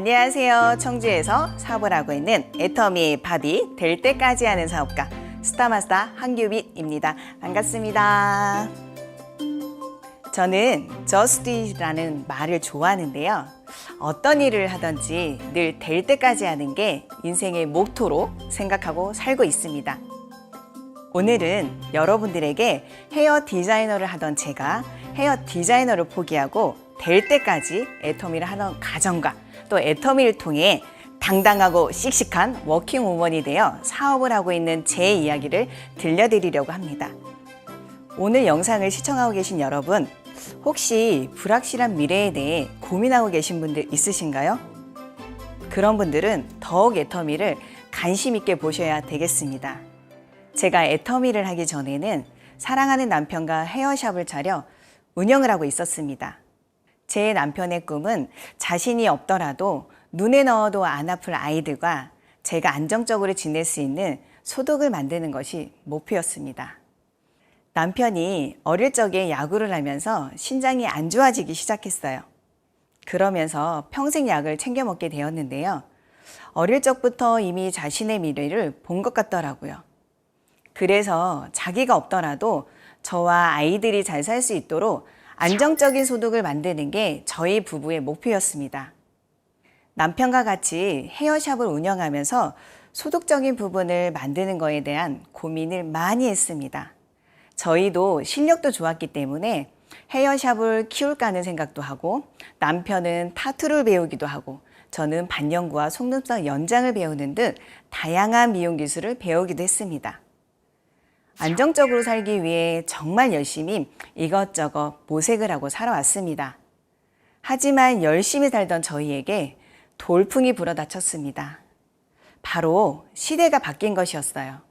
안녕하세요. 청주에서 사업을 하고 있는 애터미 밥이 될 때까지 하는 사업가 스타마스터 한규빈입니다. 반갑습니다. 저는 Just It라는 말을 좋아하는데요. 어떤 일을 하든지 늘 될 때까지 하는 게 인생의 모토로 생각하고 살고 있습니다. 오늘은 여러분들에게 헤어 디자이너를 하던 제가 헤어 디자이너를 포기하고 될 때까지 애터미를 하던 가정과 또 애터미를 통해 당당하고 씩씩한 워킹우먼이 되어 사업을 하고 있는 제 이야기를 들려드리려고 합니다. 오늘 영상을 시청하고 계신 여러분, 혹시 불확실한 미래에 대해 고민하고 계신 분들 있으신가요? 그런 분들은 더욱 애터미를 관심 있게 보셔야 되겠습니다. 제가 애터미를 하기 전에는 사랑하는 남편과 헤어샵을 차려 운영을 하고 있었습니다. 제 남편의 꿈은 자신이 없더라도 눈에 넣어도 안 아플 아이들과 제가 안정적으로 지낼 수 있는 소득을 만드는 것이 목표였습니다. 남편이 어릴 적에 야구를 하면서 신장이 안 좋아지기 시작했어요. 그러면서 평생 약을 챙겨 먹게 되었는데요. 어릴 적부터 이미 자신의 미래를 본 것 같더라고요. 그래서 자기가 없더라도 저와 아이들이 잘 살 수 있도록 안정적인 소득을 만드는 게 저희 부부의 목표였습니다. 남편과 같이 헤어샵을 운영하면서 소득적인 부분을 만드는 것에 대한 고민을 많이 했습니다. 저희도 실력도 좋았기 때문에 헤어샵을 키울까 하는 생각도 하고, 남편은 타투를 배우기도 하고, 저는 반영구와 속눈썹 연장을 배우는 듯 다양한 미용 기술을 배우기도 했습니다. 안정적으로 살기 위해 정말 열심히 이것저것 모색을 하고 살아왔습니다. 하지만 열심히 살던 저희에게 돌풍이 불어닥쳤습니다. 바로 시대가 바뀐 것이었어요.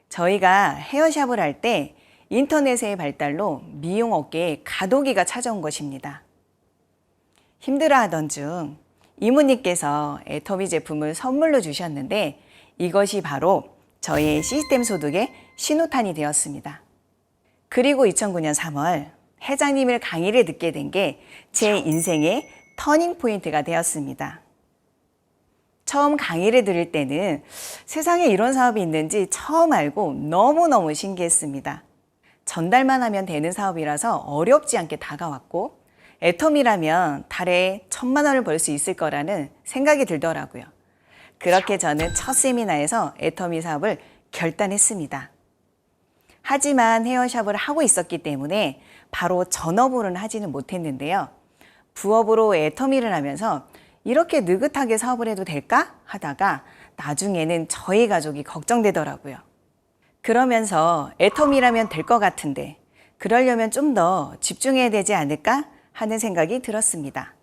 저희가 헤어샵을 할 때 인터넷의 발달로 미용 업계에 가도기가 찾아온 것입니다. 힘들어하던 중 이모님께서 애터미 제품을 선물로 주셨는데 이것이 바로 저의 시스템 소득의 신호탄이 되었습니다. 그리고 2009년 3월 회장님의 강의를 듣게 된 게 제 인생의 터닝 포인트가 되었습니다. 처음 강의를 들을 때는 세상에 이런 사업이 있는지 처음 알고 너무너무 신기했습니다. 전달만 하면 되는 사업이라서 어렵지 않게 다가왔고, 애터미라면 달에 1,000만 원을 벌 수 있을 거라는 생각이 들더라고요. 그렇게 저는 첫 세미나에서 애터미 사업을 결단했습니다. 하지만 헤어샵을 하고 있었기 때문에 바로 전업으로는 하지는 못했는데요. 부업으로 애터미를 하면서 이렇게 느긋하게 사업을 해도 될까 하다가 나중에는 저희 가족이 걱정되더라고요. 그러면서 애터미라면 될 것 같은데 그러려면 좀 더 집중해야 되지 않을까 하는 생각이 들었습니다.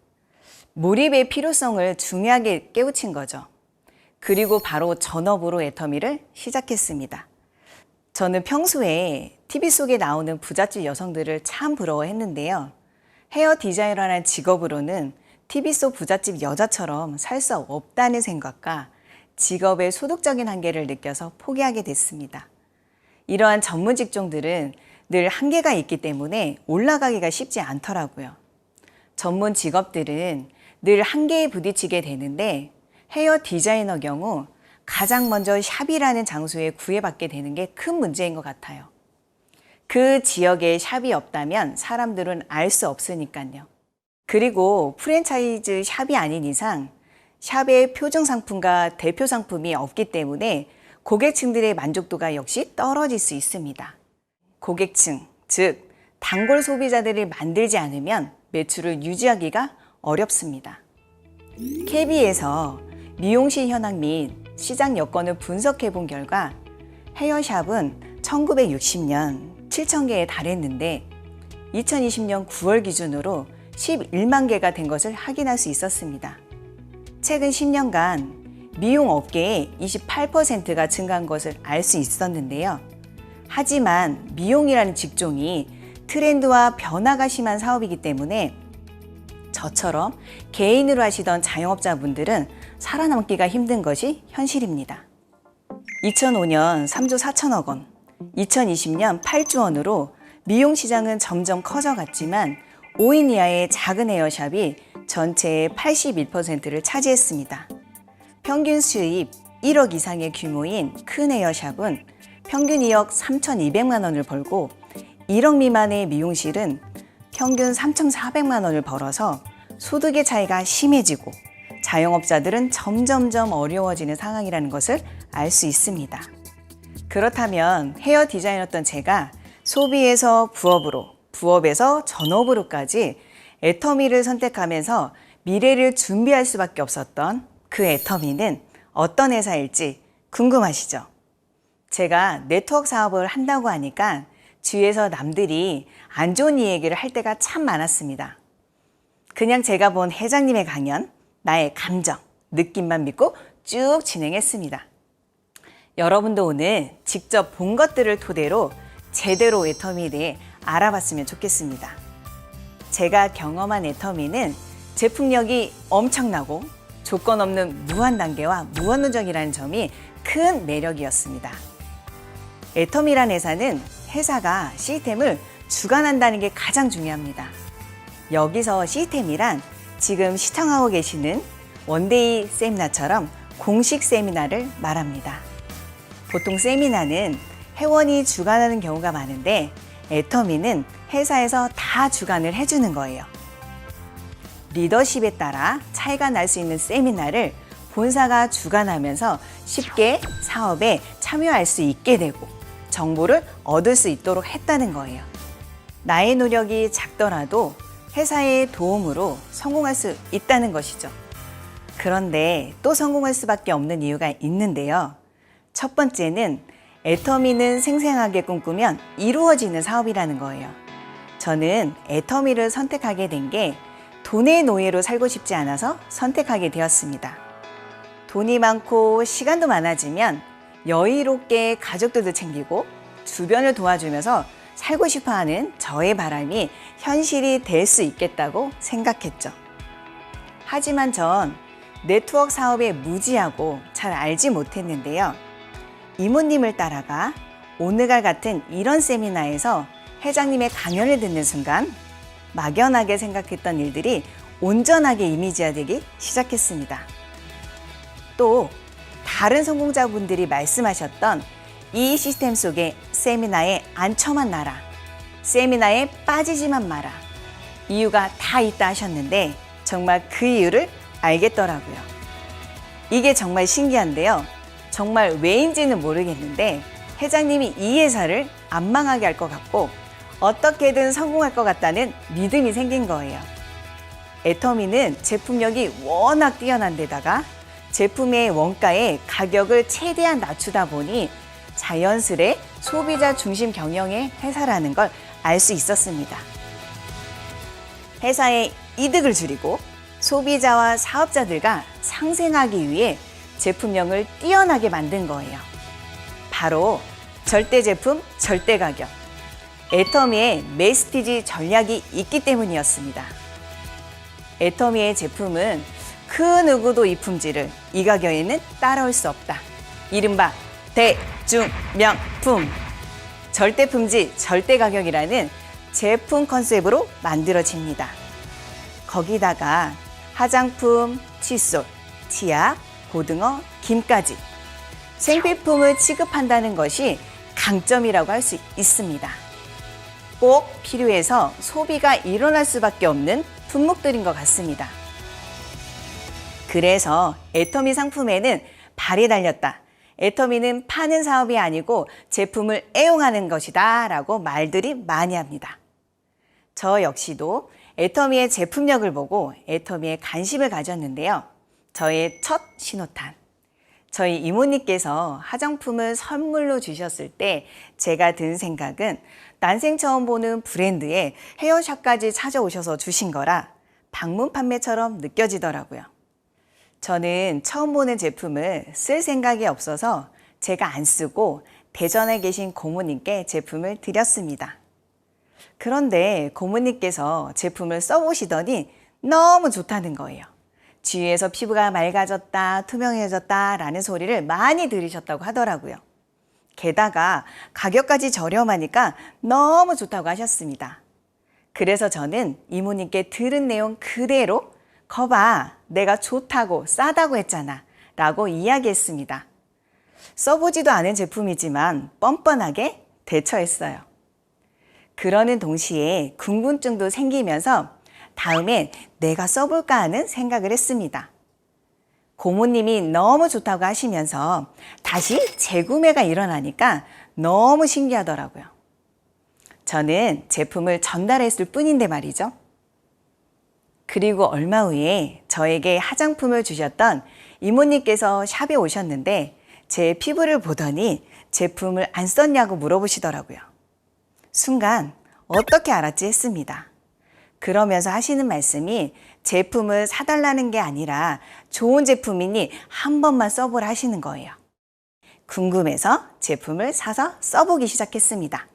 몰입의 필요성을 중요하게 깨우친 거죠. 그리고 바로 전업으로 애터미를 시작했습니다. 저는 평소에 TV 속에 나오는 부잣집 여성들을 참 부러워했는데요. 헤어 디자이너라는 직업으로는 TV 속 부잣집 여자처럼 살 수 없다는 생각과 직업의 소득적인 한계를 느껴서 포기하게 됐습니다. 이러한 전문 직종들은 늘 한계가 있기 때문에 올라가기가 쉽지 않더라고요. 전문 직업들은 늘 한계에 부딪히게 되는데 헤어 디자이너 경우 가장 먼저 샵이라는 장소에 구애받게 되는 게 큰 문제인 것 같아요. 그 지역에 샵이 없다면 사람들은 알 수 없으니까요. 그리고 프랜차이즈 샵이 아닌 이상 샵의 표준 상품과 대표 상품이 없기 때문에 고객층들의 만족도가 역시 떨어질 수 있습니다. 고객층, 즉 단골 소비자들을 만들지 않으면 매출을 유지하기가 어렵습니다. KB에서 미용실 현황 및 시장 여건을 분석해 본 결과 헤어샵은 1960년 7,000개에 달했는데 2020년 9월 기준으로 11만 개가 된 것을 확인할 수 있었습니다. 최근 10년간 미용 업계의 28%가 증가한 것을 알 수 있었는데요. 하지만 미용이라는 직종이 트렌드와 변화가 심한 사업이기 때문에 저처럼 개인으로 하시던 자영업자분들은 살아남기가 힘든 것이 현실입니다. 2005년 3조 4천억 원, 2020년 8조 원으로 미용 시장은 점점 커져갔지만 5인 이하의 작은 헤어샵이 전체의 81%를 차지했습니다. 평균 수입 1억 이상의 규모인 큰 헤어샵은 평균 2억 3,200만 원을 벌고 1억 미만의 미용실은 평균 3,400만 원을 벌어서 소득의 차이가 심해지고 자영업자들은 점점점 어려워지는 상황이라는 것을 알 수 있습니다. 그렇다면 헤어 디자이너였던 제가 소비에서 부업으로, 부업에서 전업으로까지 애터미를 선택하면서 미래를 준비할 수밖에 없었던 그 애터미는 어떤 회사일지 궁금하시죠? 제가 네트워크 사업을 한다고 하니까 주위에서 남들이 안 좋은 이야기를 할 때가 참 많았습니다. 그냥 제가 본 회장님의 강연, 나의 감정, 느낌만 믿고 쭉 진행했습니다. 여러분도 오늘 직접 본 것들을 토대로 제대로 애터미에 대해 알아봤으면 좋겠습니다. 제가 경험한 애터미는 제품력이 엄청나고 조건 없는 무한 단계와 무한 누적이라는 점이 큰 매력이었습니다. 애터미란 회사는 회사가 시스템을 주관한다는 게 가장 중요합니다. 여기서 시스템이란 지금 시청하고 계시는 원데이 세미나처럼 공식 세미나를 말합니다. 보통 세미나는 회원이 주관하는 경우가 많은데 애터미는 회사에서 다 주관을 해주는 거예요. 리더십에 따라 차이가 날 수 있는 세미나를 본사가 주관하면서 쉽게 사업에 참여할 수 있게 되고 정보를 얻을 수 있도록 했다는 거예요. 나의 노력이 작더라도 회사의 도움으로 성공할 수 있다는 것이죠. 그런데 또 성공할 수밖에 없는 이유가 있는데요. 첫 번째는 애터미는 생생하게 꿈꾸면 이루어지는 사업이라는 거예요. 저는 애터미를 선택하게 된 게 돈의 노예로 살고 싶지 않아서 선택하게 되었습니다. 돈이 많고 시간도 많아지면 여유롭게 가족들도 챙기고 주변을 도와주면서 살고 싶어하는 저의 바람이 현실이 될 수 있겠다고 생각했죠. 하지만 전 네트워크 사업에 무지하고 잘 알지 못했는데요. 이모님을 따라가 오늘과 같은 이런 세미나에서 회장님의 강연을 듣는 순간 막연하게 생각했던 일들이 온전하게 이미지화되기 시작했습니다. 또 다른 성공자분들이 말씀하셨던 이 시스템 속의 세미나에 앉혀만 놔라, 세미나에 빠지지만 마라, 이유가 다 있다 하셨는데 정말 그 이유를 알겠더라고요. 이게 정말 신기한데요. 정말 왜인지는 모르겠는데 회장님이 이 회사를 안 망하게 할 것 같고 어떻게든 성공할 것 같다는 믿음이 생긴 거예요. 애터미는 제품력이 워낙 뛰어난 데다가 제품의 원가에 가격을 최대한 낮추다 보니 자연스레 소비자 중심 경영의 회사라는 걸 알 수 있었습니다. 회사의 이득을 줄이고 소비자와 사업자들과 상생하기 위해 제품력을 뛰어나게 만든 거예요. 바로 절대 제품, 절대 가격. 애터미의 메시티지 전략이 있기 때문이었습니다. 애터미의 제품은 그 누구도 이 품질을 이 가격에는 따라올 수 없다. 이른바 대중명품. 절대 품질, 절대 가격이라는 제품 컨셉으로 만들어집니다. 거기다가 화장품, 칫솔, 치약, 고등어, 김까지 생필품을 취급한다는 것이 강점이라고 할 수 있습니다. 꼭 필요해서 소비가 일어날 수밖에 없는 품목들인 것 같습니다. 그래서 애터미 상품에는 발이 달렸다. 애터미는 파는 사업이 아니고 제품을 애용하는 것이다 라고 말들이 많이 합니다. 저 역시도 애터미의 제품력을 보고 애터미에 관심을 가졌는데요. 저의 첫 신호탄. 저희 이모님께서 화장품을 선물로 주셨을 때 제가 든 생각은 난생 처음 보는 브랜드에 헤어샵까지 찾아오셔서 주신 거라 방문 판매처럼 느껴지더라고요. 저는 처음 보는 제품을 쓸 생각이 없어서 제가 안 쓰고 대전에 계신 고모님께 제품을 드렸습니다. 그런데 고모님께서 제품을 써보시더니 너무 좋다는 거예요. 주위에서 피부가 맑아졌다, 투명해졌다 라는 소리를 많이 들으셨다고 하더라고요. 게다가 가격까지 저렴하니까 너무 좋다고 하셨습니다. 그래서 저는 이모님께 들은 내용 그대로 거봐, 내가 좋다고 싸다고 했잖아 라고 이야기했습니다. 써보지도 않은 제품이지만 뻔뻔하게 대처했어요. 그러는 동시에 궁금증도 생기면서 다음엔 내가 써볼까 하는 생각을 했습니다. 고모님이 너무 좋다고 하시면서 다시 재구매가 일어나니까 너무 신기하더라고요. 저는 제품을 전달했을 뿐인데 말이죠. 그리고 얼마 후에 저에게 화장품을 주셨던 이모님께서 샵에 오셨는데 제 피부를 보더니 제품을 안 썼냐고 물어보시더라고요. 순간 어떻게 알았지 했습니다. 그러면서 하시는 말씀이 제품을 사달라는 게 아니라 좋은 제품이니 한 번만 써보라 하시는 거예요. 궁금해서 제품을 사서 써보기 시작했습니다.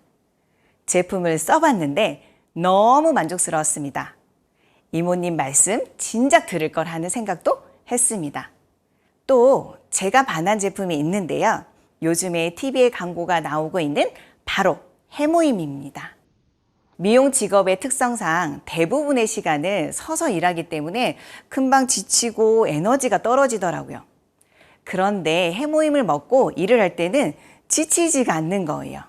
제품을 써봤는데 너무 만족스러웠습니다. 이모님 말씀 진작 들을 걸 하는 생각도 했습니다. 또 제가 반한 제품이 있는데요. 요즘에 TV에 광고가 나오고 있는 바로 해모임입니다. 미용 직업의 특성상 대부분의 시간을 서서 일하기 때문에 금방 지치고 에너지가 떨어지더라고요. 그런데 해모임을 먹고 일을 할 때는 지치지가 않는 거예요.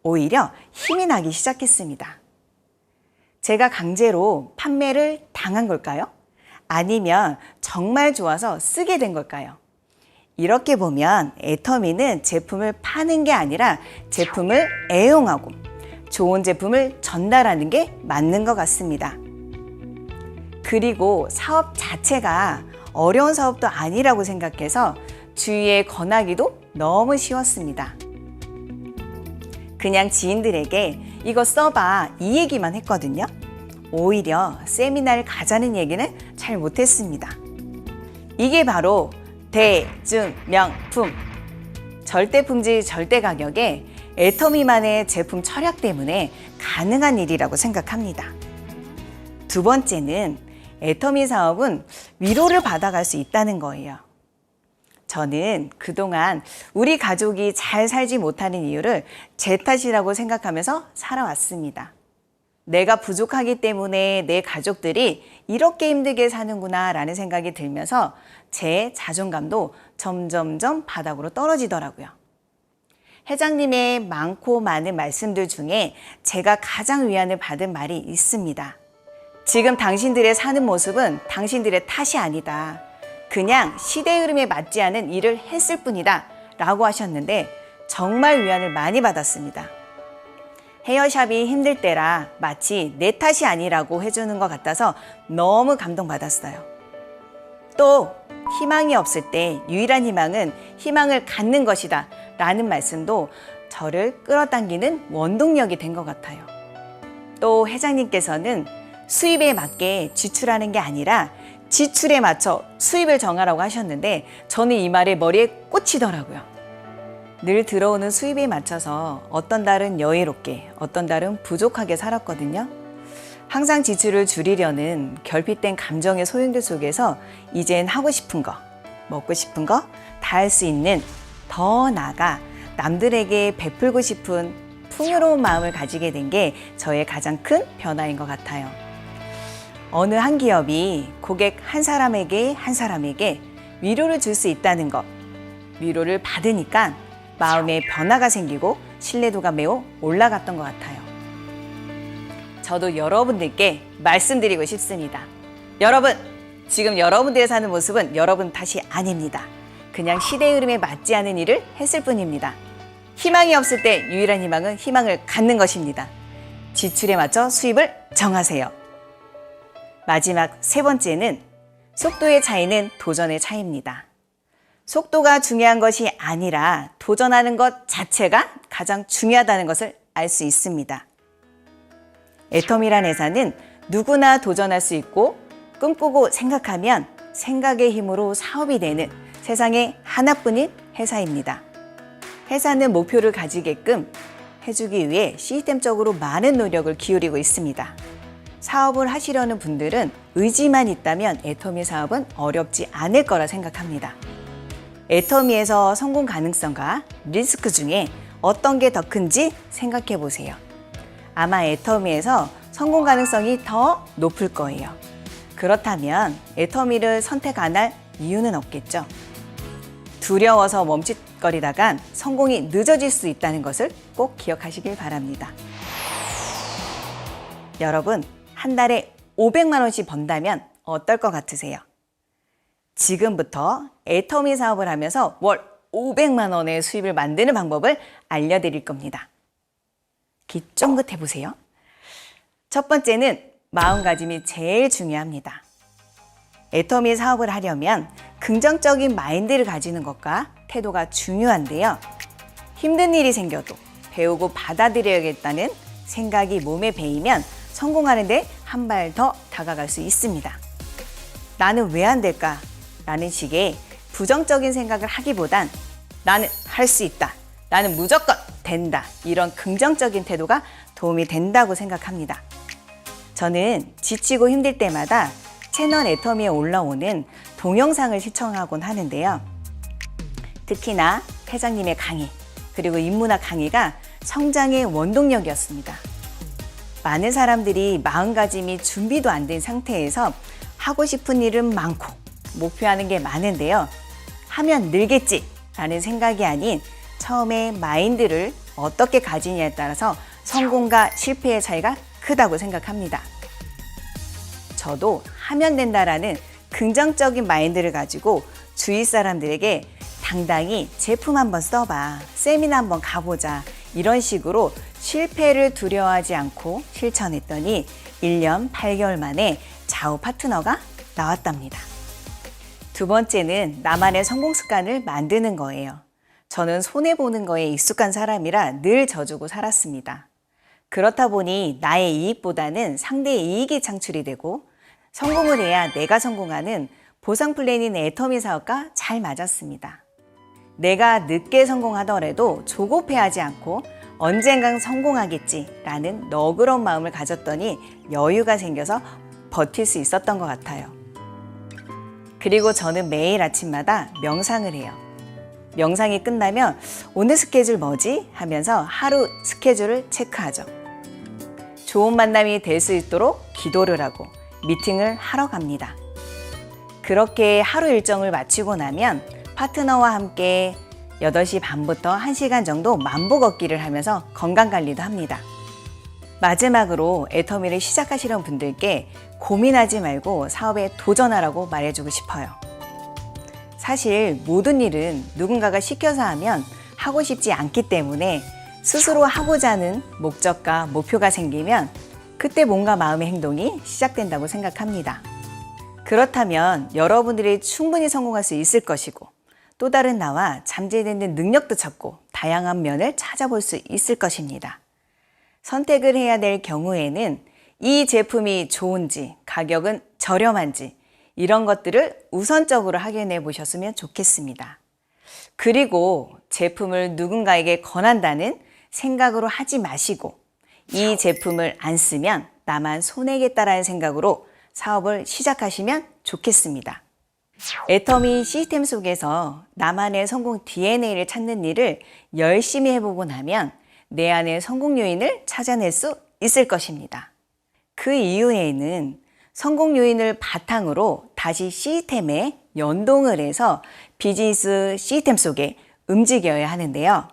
오히려 힘이 나기 시작했습니다. 제가 강제로 판매를 당한 걸까요? 아니면 정말 좋아서 쓰게 된 걸까요? 이렇게 보면 애터미는 제품을 파는 게 아니라 제품을 애용하고 좋은 제품을 전달하는 게 맞는 것 같습니다. 그리고 사업 자체가 어려운 사업도 아니라고 생각해서 주위에 권하기도 너무 쉬웠습니다. 그냥 지인들에게 이거 써봐 이 얘기만 했거든요. 오히려 세미나를 가자는 얘기는 잘 못했습니다. 이게 바로 대중명품, 절대품질 절대가격에 애터미만의 제품 철학 때문에 가능한 일이라고 생각합니다. 두 번째는 애터미 사업은 위로를 받아갈 수 있다는 거예요. 저는 그동안 우리 가족이 잘 살지 못하는 이유를 제 탓이라고 생각하면서 살아왔습니다. 내가 부족하기 때문에 내 가족들이 이렇게 힘들게 사는구나 라는 생각이 들면서 제 자존감도 점점점 바닥으로 떨어지더라고요. 회장님의 많고 많은 말씀들 중에 제가 가장 위안을 받은 말이 있습니다. 지금 당신들의 사는 모습은 당신들의 탓이 아니다. 그냥 시대 흐름에 맞지 않은 일을 했을 뿐이다 라고 하셨는데 정말 위안을 많이 받았습니다. 헤어샵이 힘들 때라 마치 내 탓이 아니라고 해주는 것 같아서 너무 감동받았어요. 또 희망이 없을 때 유일한 희망은 희망을 갖는 것이다 라는 말씀도 저를 끌어당기는 원동력이 된 것 같아요. 또 회장님께서는 수입에 맞게 지출하는 게 아니라 지출에 맞춰 수입을 정하라고 하셨는데 저는 이 말에 머리에 꽂히더라고요. 늘 들어오는 수입에 맞춰서 어떤 달은 여유롭게 어떤 달은 부족하게 살았거든요. 항상 지출을 줄이려는 결핍된 감정의 소용돌이 속에서 이젠 하고 싶은 거, 먹고 싶은 거 다 할 수 있는 더 나아가 남들에게 베풀고 싶은 풍요로운 마음을 가지게 된 게 저의 가장 큰 변화인 것 같아요. 어느 한 기업이 고객 한 사람에게 위로를 줄 수 있다는 것, 위로를 받으니까 마음에 변화가 생기고 신뢰도가 매우 올라갔던 것 같아요. 저도 여러분들께 말씀드리고 싶습니다. 여러분, 지금 여러분들이 사는 모습은 여러분 탓이 아닙니다. 그냥 시대의 흐름에 맞지 않은 일을 했을 뿐입니다. 희망이 없을 때 유일한 희망은 희망을 갖는 것입니다. 지출에 맞춰 수입을 정하세요. 마지막 세 번째는 속도의 차이는 도전의 차이입니다. 속도가 중요한 것이 아니라 도전하는 것 자체가 가장 중요하다는 것을 알 수 있습니다. 애터미란 회사는 누구나 도전할 수 있고 꿈꾸고 생각하면 생각의 힘으로 사업이 되는 세상에 하나뿐인 회사입니다. 회사는 목표를 가지게끔 해주기 위해 시스템적으로 많은 노력을 기울이고 있습니다. 사업을 하시려는 분들은 의지만 있다면 애터미 사업은 어렵지 않을 거라 생각합니다. 애터미에서 성공 가능성과 리스크 중에 어떤 게 더 큰지 생각해 보세요. 아마 애터미에서 성공 가능성이 더 높을 거예요. 그렇다면 애터미를 선택 안 할 이유는 없겠죠. 두려워서 멈칫거리다간 성공이 늦어질 수 있다는 것을 꼭 기억하시길 바랍니다. 여러분, 한 달에 500만 원씩 번다면 어떨 것 같으세요? 지금부터 애터미 사업을 하면서 월 500만 원의 수입을 만드는 방법을 알려드릴 겁니다. 귀 쫑긋 해보세요. 첫 번째는 마음가짐이 제일 중요합니다. 애터미 사업을 하려면 긍정적인 마인드를 가지는 것과 태도가 중요한데요. 힘든 일이 생겨도 배우고 받아들여야겠다는 생각이 몸에 배이면 성공하는데 한 발 더 다가갈 수 있습니다. 나는 왜 안 될까? 라는 식의 부정적인 생각을 하기보단 나는 할 수 있다. 나는 무조건 된다. 이런 긍정적인 태도가 도움이 된다고 생각합니다. 저는 지치고 힘들 때마다 채널 애터미에 올라오는 동영상을 시청하곤 하는데요. 특히나 회장님의 강의, 그리고 인문학 강의가 성장의 원동력이었습니다. 많은 사람들이 마음가짐이 준비도 안 된 상태에서 하고 싶은 일은 많고 목표하는 게 많은데요. 하면 늘겠지 라는 생각이 아닌 처음에 마인드를 어떻게 가지냐에 따라서 성공과 실패의 차이가 크다고 생각합니다. 저도 하면 된다라는 긍정적인 마인드를 가지고 주위 사람들에게 당당히 제품 한번 써봐, 세미나 한번 가보자 이런 식으로 실패를 두려워하지 않고 실천했더니 1년 8개월 만에 좌우 파트너가 나왔답니다. 두 번째는 나만의 성공 습관을 만드는 거예요. 저는 손해보는 거에 익숙한 사람이라 늘 져주고 살았습니다. 그렇다 보니 나의 이익보다는 상대의 이익이 창출이 되고 성공을 해야 내가 성공하는 보상 플랜인 애터미 사업과 잘 맞았습니다. 내가 늦게 성공하더라도 조급해하지 않고 언젠간 성공하겠지라는 너그러운 마음을 가졌더니 여유가 생겨서 버틸 수 있었던 것 같아요. 그리고 저는 매일 아침마다 명상을 해요. 명상이 끝나면 오늘 스케줄 뭐지? 하면서 하루 스케줄을 체크하죠. 좋은 만남이 될 수 있도록 기도를 하고 미팅을 하러 갑니다. 그렇게 하루 일정을 마치고 나면 파트너와 함께 8시 반부터 1시간 정도 만보 걷기를 하면서 건강관리도 합니다. 마지막으로 애터미를 시작하시려는 분들께 고민하지 말고 사업에 도전하라고 말해주고 싶어요. 사실 모든 일은 누군가가 시켜서 하면 하고 싶지 않기 때문에 스스로 하고자 하는 목적과 목표가 생기면 그때 뭔가 마음의 행동이 시작된다고 생각합니다. 그렇다면 여러분들이 충분히 성공할 수 있을 것이고 또 다른 나와 잠재되는 능력도 찾고 다양한 면을 찾아볼 수 있을 것입니다. 선택을 해야 될 경우에는 이 제품이 좋은지, 가격은 저렴한지 이런 것들을 우선적으로 확인해 보셨으면 좋겠습니다. 그리고 제품을 누군가에게 권한다는 생각으로 하지 마시고 이 제품을 안 쓰면 나만 손해겠다라는 생각으로 사업을 시작하시면 좋겠습니다. 애터미 시스템 속에서 나만의 성공 DNA를 찾는 일을 열심히 해보고 나면 내 안의 성공 요인을 찾아낼 수 있을 것입니다. 그 이후에는 성공 요인을 바탕으로 다시 시스템에 연동을 해서 비즈니스 시스템 속에 움직여야 하는데요.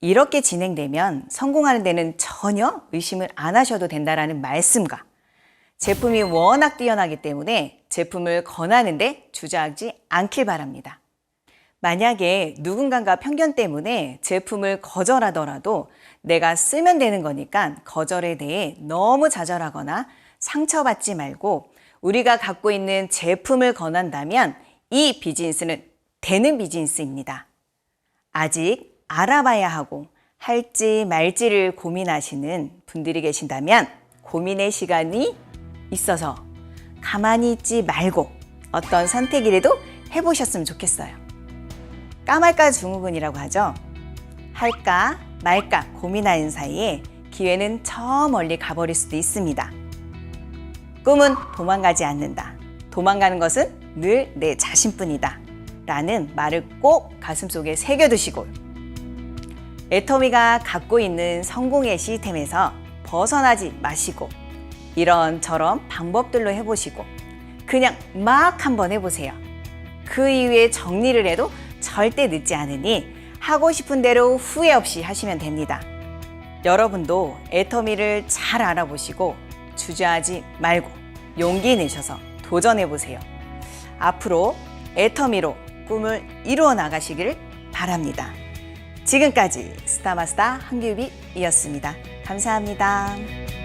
이렇게 진행되면 성공하는 데는 전혀 의심을 안 하셔도 된다는 말씀과 제품이 워낙 뛰어나기 때문에 제품을 권하는데 주저하지 않길 바랍니다. 만약에 누군가가 편견 때문에 제품을 거절하더라도 내가 쓰면 되는 거니까 거절에 대해 너무 좌절하거나 상처받지 말고 우리가 갖고 있는 제품을 권한다면 이 비즈니스는 되는 비즈니스입니다. 아직 알아봐야 하고 할지 말지를 고민하시는 분들이 계신다면 고민의 시간이 있어서 가만히 있지 말고 어떤 선택이라도 해보셨으면 좋겠어요. 까말까 증후군이라고 하죠. 할까 말까 고민하는 사이에 기회는 저 멀리 가버릴 수도 있습니다. 꿈은 도망가지 않는다. 도망가는 것은 늘 내 자신뿐이다. 라는 말을 꼭 가슴속에 새겨두시고 애터미가 갖고 있는 성공의 시스템에서 벗어나지 마시고 이런저런 방법들로 해보시고 그냥 막 한번 해보세요. 그 이후에 정리를 해도 절대 늦지 않으니 하고 싶은 대로 후회 없이 하시면 됩니다. 여러분도 애터미를 잘 알아보시고 주저하지 말고 용기 내셔서 도전해보세요. 앞으로 애터미로 꿈을 이루어 나가시기를 바랍니다. 지금까지 스타마스터 한규비이었습니다. 감사합니다.